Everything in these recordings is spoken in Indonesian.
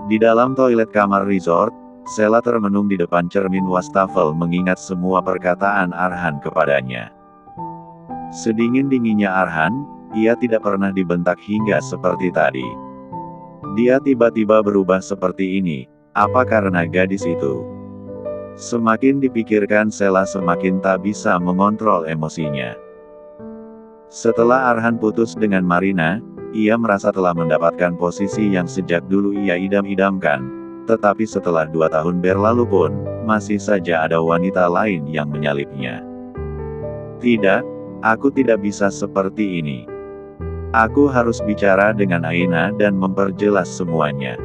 Di dalam toilet kamar resort, Sela termenung di depan cermin wastafel mengingat semua perkataan Arhan kepadanya. Sedingin-dinginnya Arhan, ia tidak pernah dibentak hingga seperti tadi. Dia tiba-tiba berubah seperti ini, apa karena gadis itu? Semakin dipikirkan Sela semakin tak bisa mengontrol emosinya. Setelah Arhan putus dengan Marina, ia merasa telah mendapatkan posisi yang sejak dulu ia idam-idamkan. Tetapi setelah 2 tahun berlalu pun, masih saja ada wanita lain yang menyalipnya. Tidak, aku tidak bisa seperti ini. Aku harus bicara dengan Aina dan memperjelas semuanya.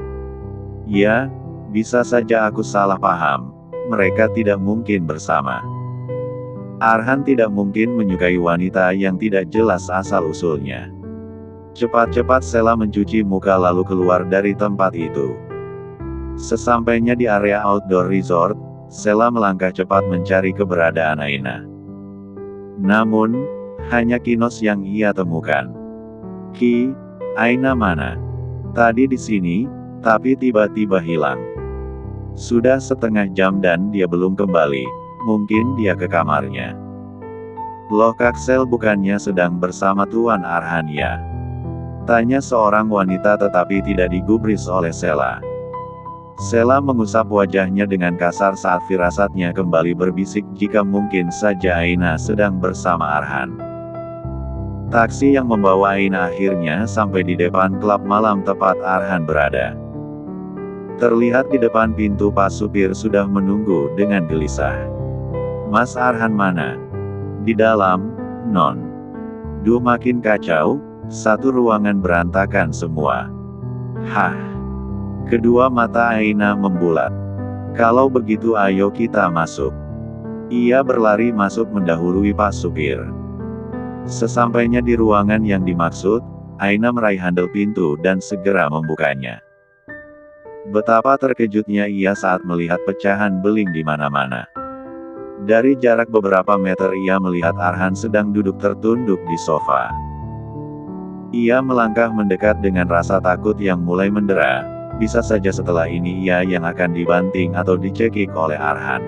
Ya, bisa saja aku salah paham. Mereka tidak mungkin bersama. Arhan tidak mungkin menyukai wanita yang tidak jelas asal-usulnya. Cepat-cepat Sela mencuci muka lalu keluar dari tempat itu. Sesampainya di area outdoor resort, Sela melangkah cepat mencari keberadaan Aina. Namun, hanya Kinos yang ia temukan. Ki, Aina mana? Tadi di sini, tapi tiba-tiba hilang. Sudah setengah jam dan dia belum kembali, mungkin dia ke kamarnya. Loh Kaksel bukannya sedang bersama Tuan Arhan ya? Tanya seorang wanita tetapi tidak digubris oleh Sela. Sela mengusap wajahnya dengan kasar saat firasatnya kembali berbisik jika mungkin saja Aina sedang bersama Arhan. Taksi yang membawa Aina akhirnya sampai di depan klub malam tempat Arhan berada. Terlihat di depan pintu Pak supir sudah menunggu dengan gelisah. Mas Arhan mana? Di dalam, Non. Duh makin kacau, satu ruangan berantakan semua. Hah. Kedua mata Aina membulat. Kalau begitu ayo kita masuk. Ia berlari masuk mendahului Pak supir. Sesampainya di ruangan yang dimaksud, Aina meraih handle pintu dan segera membukanya. Betapa terkejutnya ia saat melihat pecahan beling di mana-mana. Dari jarak beberapa meter ia melihat Arhan sedang duduk tertunduk di sofa. Ia melangkah mendekat dengan rasa takut yang mulai mendera. Bisa saja setelah ini ia yang akan dibanting atau dicekik oleh Arhan.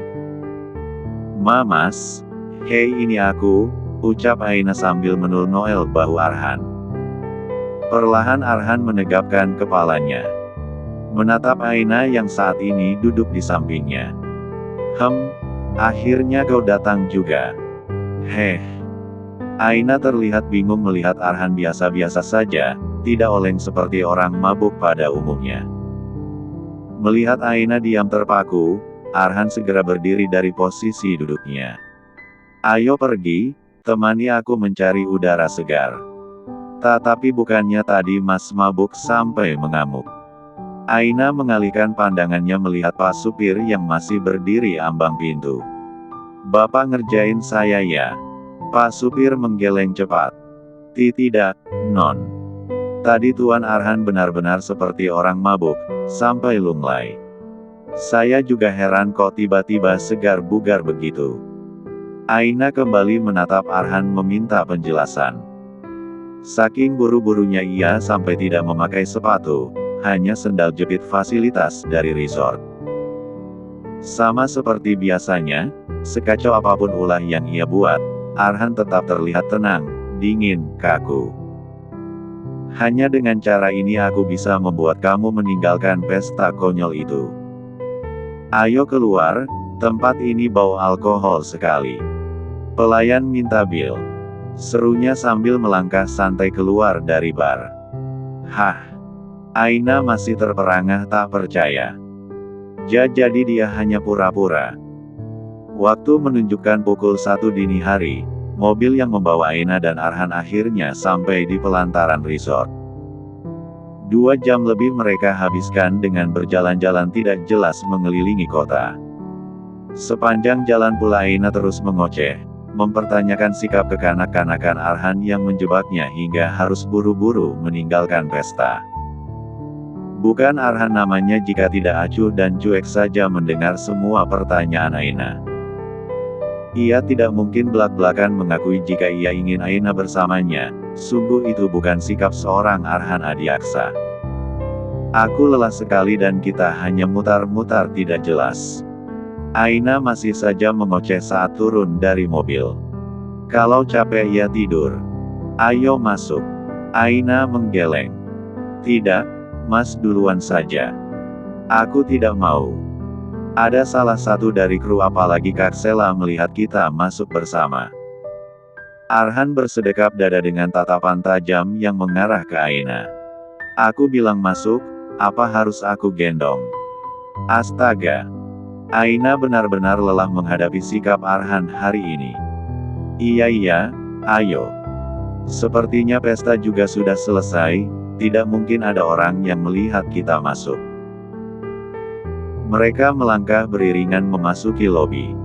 Mas, hei ini aku, ucap Aina sambil menul-noel bahu Arhan. Perlahan Arhan menegapkan kepalanya. Menatap Aina yang saat ini duduk di sampingnya. Akhirnya kau datang juga. Heh. Aina terlihat bingung melihat Arhan biasa-biasa saja, tidak oleng seperti orang mabuk pada umumnya. Melihat Aina diam terpaku, Arhan segera berdiri dari posisi duduknya. Ayo pergi, temani aku mencari udara segar. Tetapi bukannya tadi Mas mabuk sampai mengamuk. Aina mengalihkan pandangannya melihat Pak supir yang masih berdiri ambang pintu. Bapak ngerjain saya ya? Pak supir menggeleng cepat. Tidak, Non. Tadi Tuan Arhan benar-benar seperti orang mabuk, sampai lunglai. Saya juga heran kok tiba-tiba segar bugar begitu. Aina kembali menatap Arhan meminta penjelasan. Saking buru-burunya ia sampai tidak memakai sepatu, hanya sendal jepit fasilitas dari resort. Sama seperti biasanya, sekacau apapun ulah yang ia buat, Arhan tetap terlihat tenang, dingin, kaku. Hanya dengan cara ini aku bisa membuat kamu meninggalkan pesta konyol itu. Ayo keluar, tempat ini bau alkohol sekali. Pelayan minta bil. Serunya sambil melangkah santai keluar dari bar. Hah. Aina masih terperangah tak percaya. Jadi dia hanya pura-pura. Waktu menunjukkan pukul 1 dini hari. Mobil yang membawa Aina dan Arhan akhirnya sampai di pelantaran resort. 2 jam lebih mereka habiskan dengan berjalan-jalan tidak jelas mengelilingi kota. Sepanjang jalan pula Aina terus mengoceh, mempertanyakan sikap kekanak-kanakan Arhan yang menjebaknya hingga harus buru-buru meninggalkan pesta. Bukan Arhan namanya jika tidak acuh dan cuek saja mendengar semua pertanyaan Aina. Ia tidak mungkin belak-belakan mengakui jika ia ingin Aina bersamanya, sungguh itu bukan sikap seorang Arhan Adiaksa. Aku lelah sekali dan kita hanya mutar-mutar tidak jelas. Aina masih saja mengoceh saat turun dari mobil. Kalau capek ya tidur. Ayo masuk. Aina menggeleng. Tidak, Mas duluan saja. Aku tidak mau. Ada salah satu dari kru apalagi Kak Sela melihat kita masuk bersama. Arhan bersedekap dada dengan tatapan tajam yang mengarah ke Aina. Aku bilang masuk, apa harus aku gendong? Astaga. Aina benar-benar lelah menghadapi sikap Arhan hari ini. Iya, ayo. Sepertinya pesta juga sudah selesai, tidak mungkin ada orang yang melihat kita masuk. Mereka melangkah beriringan memasuki lobi.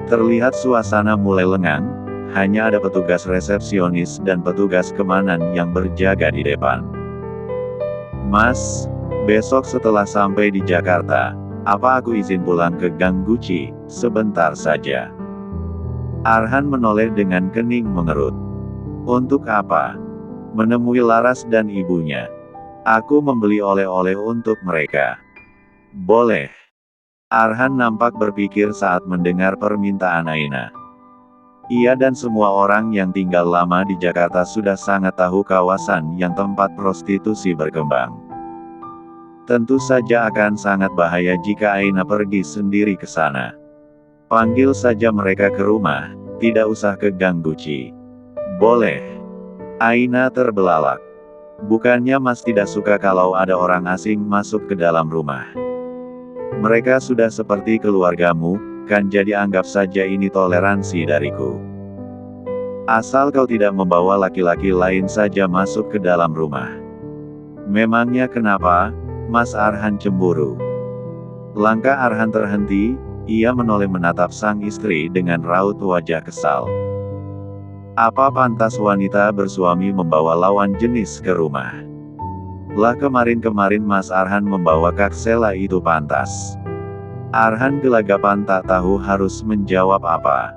Terlihat suasana mulai lengang, hanya ada petugas resepsionis dan petugas keamanan yang berjaga di depan. Mas, besok setelah sampai di Jakarta, apa aku izin pulang ke Gang Guci, sebentar saja? Arhan menoleh dengan kening mengerut. Untuk apa? Menemui Laras dan ibunya. Aku membeli oleh-oleh untuk mereka. Boleh. Arhan nampak berpikir saat mendengar permintaan Aina. Ia dan semua orang yang tinggal lama di Jakarta sudah sangat tahu kawasan yang tempat prostitusi berkembang. Tentu saja akan sangat bahaya jika Aina pergi sendiri ke sana. Panggil saja mereka ke rumah, tidak usah ke Gang Guci. Boleh. Aina terbelalak. Bukannya Mas tidak suka kalau ada orang asing masuk ke dalam rumah. Mereka sudah seperti keluargamu, kan jadi anggap saja ini toleransi dariku. Asal kau tidak membawa laki-laki lain saja masuk ke dalam rumah. Memangnya kenapa, Mas Arhan cemburu? Langkah Arhan terhenti, ia menoleh menatap sang istri dengan raut wajah kesal. Apa pantas wanita bersuami membawa lawan jenis ke rumah? Lah kemarin-kemarin Mas Arhan membawa Kak Sela itu pantas. Arhan gelagapan tak tahu harus menjawab apa.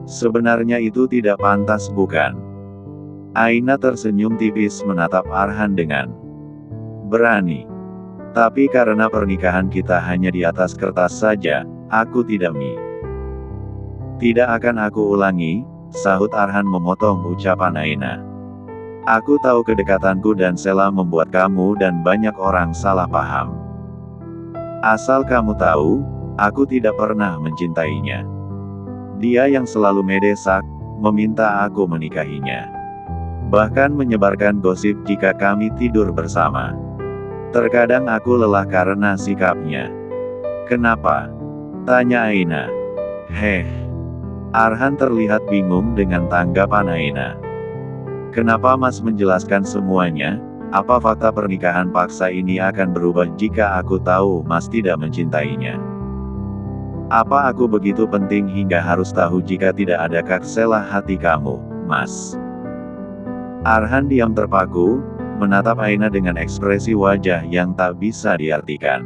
Sebenarnya itu tidak pantas bukan? Aina tersenyum tipis menatap Arhan dengan berani. Tapi karena pernikahan kita hanya di atas kertas saja, aku tidak Tidak akan aku ulangi, sahut Arhan memotong ucapan Aina. Aku tahu kedekatanku dan Sela membuat kamu dan banyak orang salah paham. Asal kamu tahu, aku tidak pernah mencintainya. Dia yang selalu mendesak, meminta aku menikahinya. Bahkan menyebarkan gosip jika kami tidur bersama. Terkadang aku lelah karena sikapnya. Kenapa? Tanya Aina. Arhan terlihat bingung dengan tanggapan Aina. Kenapa Mas menjelaskan semuanya? Apa fakta pernikahan paksa ini akan berubah jika aku tahu Mas tidak mencintainya? Apa aku begitu penting hingga harus tahu jika tidak ada Kak Sela hati kamu, Mas? Arhan diam terpaku, menatap Aina dengan ekspresi wajah yang tak bisa diartikan.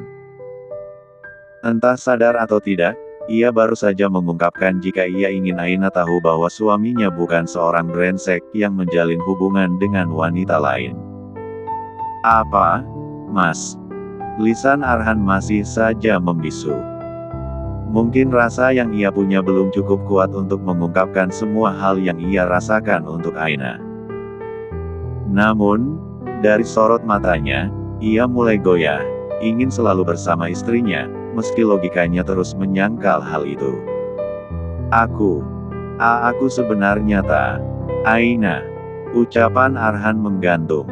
Entah sadar atau tidak, ia baru saja mengungkapkan jika ia ingin Aina tahu bahwa suaminya bukan seorang brengsek yang menjalin hubungan dengan wanita lain. Apa, Mas? Lisan Arhan masih saja membisu. Mungkin rasa yang ia punya belum cukup kuat untuk mengungkapkan semua hal yang ia rasakan untuk Aina. Namun, dari sorot matanya, ia mulai goyah, ingin selalu bersama istrinya, meski logikanya terus menyangkal hal itu. Aku sebenarnya tak. Aina. Ucapan Arhan menggantung.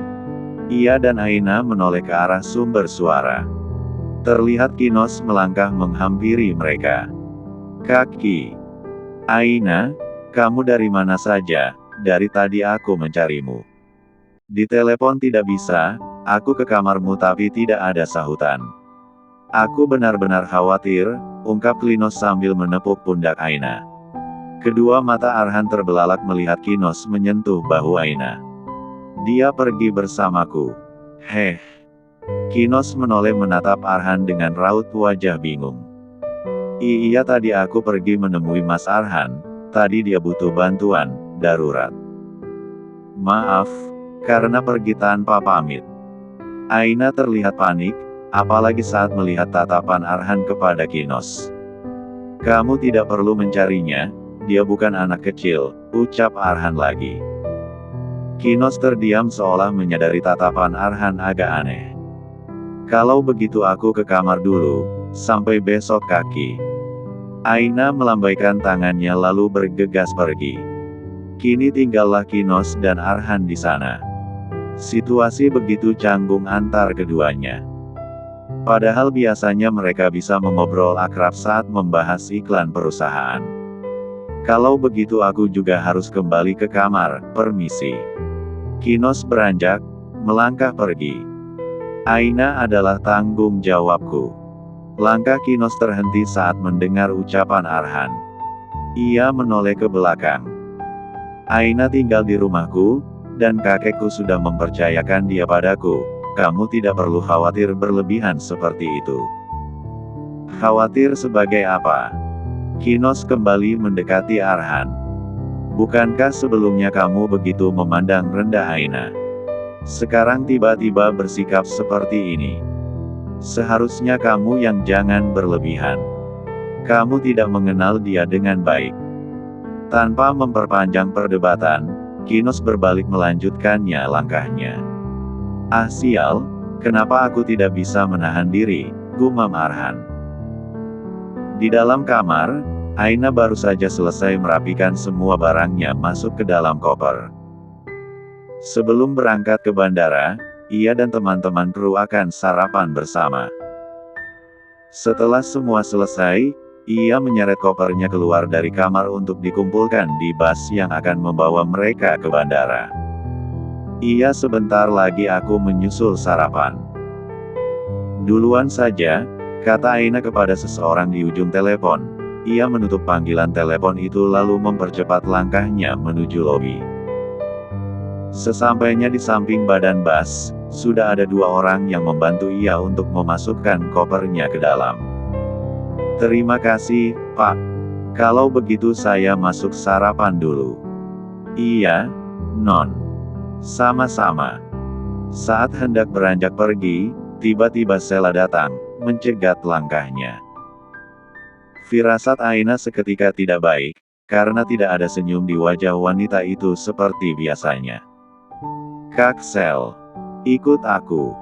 Ia dan Aina menoleh ke arah sumber suara. Terlihat Kinos melangkah menghampiri mereka. Kaki. Aina, kamu dari mana saja? Dari tadi aku mencarimu. Di telepon tidak bisa, aku ke kamarmu tapi tidak ada sahutan. Aku benar-benar khawatir, ungkap Kinos sambil menepuk pundak Aina. Kedua mata Arhan terbelalak melihat Kinos menyentuh bahu Aina. Dia pergi bersamaku. Kinos menoleh menatap Arhan dengan raut wajah bingung. Iya tadi aku pergi menemui Mas Arhan, tadi dia butuh bantuan, darurat. Maaf, karena pergi tanpa pamit. Aina terlihat panik, apalagi saat melihat tatapan Arhan kepada Kinos. Kamu tidak perlu mencarinya, dia bukan anak kecil, ucap Arhan lagi. Kinos terdiam seolah menyadari tatapan Arhan agak aneh. Kalau begitu aku ke kamar dulu, sampai besok kaki. Aina melambaikan tangannya lalu bergegas pergi. Kini tinggallah Kinos dan Arhan di sana. Situasi begitu canggung antar keduanya. Padahal biasanya mereka bisa mengobrol akrab saat membahas iklan perusahaan. Kalau begitu aku juga harus kembali ke kamar, permisi. Kinos beranjak, melangkah pergi. Aina adalah tanggung jawabku. Langkah Kinos terhenti saat mendengar ucapan Arhan. Ia menoleh ke belakang. Aina tinggal di rumahku, dan kakekku sudah mempercayakan dia padaku. Kamu tidak perlu khawatir berlebihan seperti itu. Khawatir sebagai apa? Kinos kembali mendekati Arhan. Bukankah sebelumnya kamu begitu memandang rendah Aina? Sekarang tiba-tiba bersikap seperti ini. Seharusnya kamu yang jangan berlebihan. Kamu tidak mengenal dia dengan baik. Tanpa memperpanjang perdebatan, Kinos berbalik melanjutkannya langkahnya. Ah sial, kenapa aku tidak bisa menahan diri, gumam Arhan. Di dalam kamar, Aina baru saja selesai merapikan semua barangnya masuk ke dalam koper. Sebelum berangkat ke bandara, ia dan teman-teman kru akan sarapan bersama. Setelah semua selesai, ia menyeret kopernya keluar dari kamar untuk dikumpulkan di bus yang akan membawa mereka ke bandara. Iya, sebentar lagi aku menyusul sarapan. Duluan saja, kata Aina kepada seseorang di ujung telepon. Ia menutup panggilan telepon itu lalu mempercepat langkahnya menuju lobi. Sesampainya di samping badan bus, sudah ada 2 orang yang membantu ia untuk memasukkan kopernya ke dalam. Terima kasih, Pak. Kalau begitu saya masuk sarapan dulu. Iya, Non. Sama-sama. Saat hendak beranjak pergi, tiba-tiba Sela datang, mencegat langkahnya. Firasat Aina seketika tidak baik, karena tidak ada senyum di wajah wanita itu seperti biasanya. Kak Sel, ikut aku.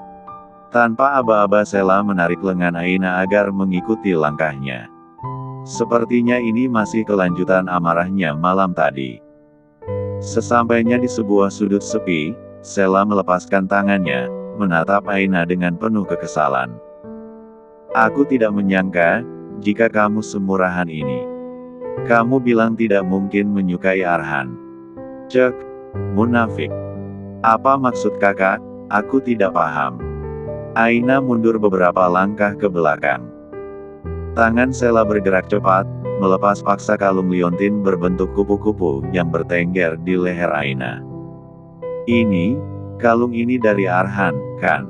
Tanpa aba-aba Sela menarik lengan Aina agar mengikuti langkahnya. Sepertinya ini masih kelanjutan amarahnya malam tadi. Sesampainya di sebuah sudut sepi, Sela melepaskan tangannya, menatap Aina dengan penuh kekesalan. Aku tidak menyangka, jika kamu semurahan ini. Kamu bilang tidak mungkin menyukai Arhan. Cek, munafik. Apa maksud kakak? Aku tidak paham. Aina mundur beberapa langkah ke belakang. Tangan Sela bergerak cepat, melepas paksa kalung liontin berbentuk kupu-kupu yang bertengger di leher Aina. Ini, kalung ini dari Arhan, kan?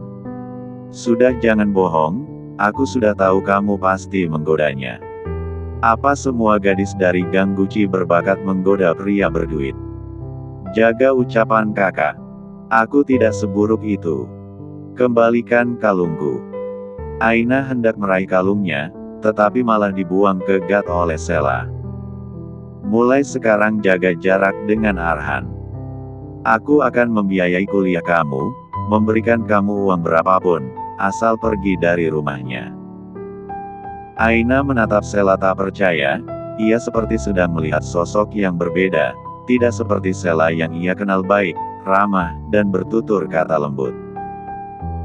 Sudah, jangan bohong, aku sudah tahu kamu pasti menggodanya. Apa semua gadis dari Gang Guci berbakat menggoda pria berduit? Jaga ucapan kakak. Aku tidak seburuk itu. Kembalikan kalungku. Aina hendak meraih kalungnya, tetapi malah dibuang ke gat oleh Sela. Mulai sekarang jaga jarak dengan Arhan. Aku akan membiayai kuliah kamu, memberikan kamu uang berapapun, asal pergi dari rumahnya. Aina menatap Sela tak percaya, ia seperti sedang melihat sosok yang berbeda, tidak seperti Sela yang ia kenal baik, ramah, dan bertutur kata lembut.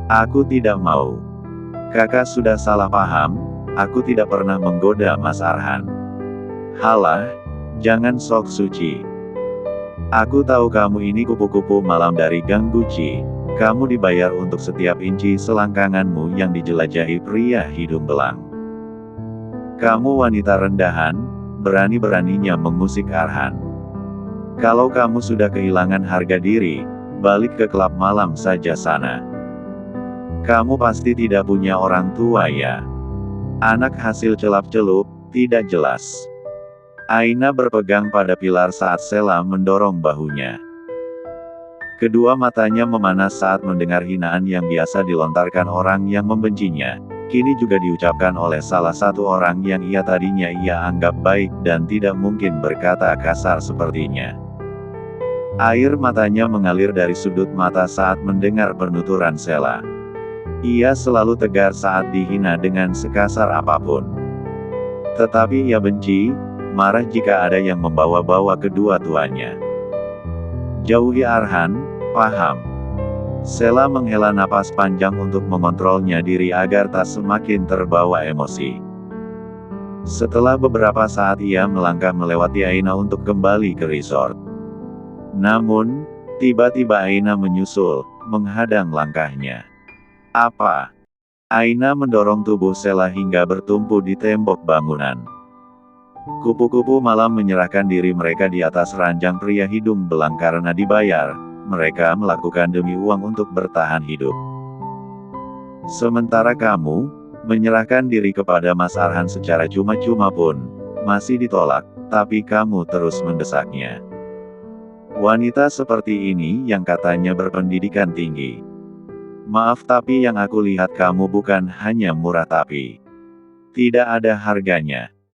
Aku tidak mau. Kakak sudah salah paham, aku tidak pernah menggoda Mas Arhan. Halah, jangan sok suci. Aku tahu kamu ini kupu-kupu malam dari Gang Guci, kamu dibayar untuk setiap inci selangkanganmu yang dijelajahi pria hidung belang. Kamu wanita rendahan, berani-beraninya mengusik Arhan. Kalau kamu sudah kehilangan harga diri, balik ke klub malam saja sana. Kamu pasti tidak punya orang tua ya? Anak hasil celap-celup, tidak jelas. Aina berpegang pada pilar saat Sela mendorong bahunya. Kedua matanya memanas saat mendengar hinaan yang biasa dilontarkan orang yang membencinya. Kini juga diucapkan oleh salah satu orang yang tadinya ia anggap baik dan tidak mungkin berkata kasar sepertinya. Air matanya mengalir dari sudut mata saat mendengar penuturan Sheila. Ia selalu tegar saat dihina dengan sekasar apapun. Tetapi ia benci, marah jika ada yang membawa-bawa kedua tuanya. Jauhi Arhan, paham? Sheila menghela napas panjang untuk mengontrolnya diri agar tak semakin terbawa emosi. Setelah beberapa saat ia melangkah melewati Aina untuk kembali ke resort. Namun, tiba-tiba Aina menyusul, menghadang langkahnya. Apa? Aina mendorong tubuh Sheila hingga bertumpu di tembok bangunan. Kupu-kupu malam menyerahkan diri mereka di atas ranjang pria hidung belang karena dibayar. Mereka melakukan demi uang untuk bertahan hidup. Sementara kamu, menyerahkan diri kepada Mas Arhan secara cuma-cuma pun, masih ditolak, tapi kamu terus mendesaknya. Wanita seperti ini yang katanya berpendidikan tinggi. Maaf tapi yang aku lihat kamu bukan hanya murah tapi tidak ada harganya.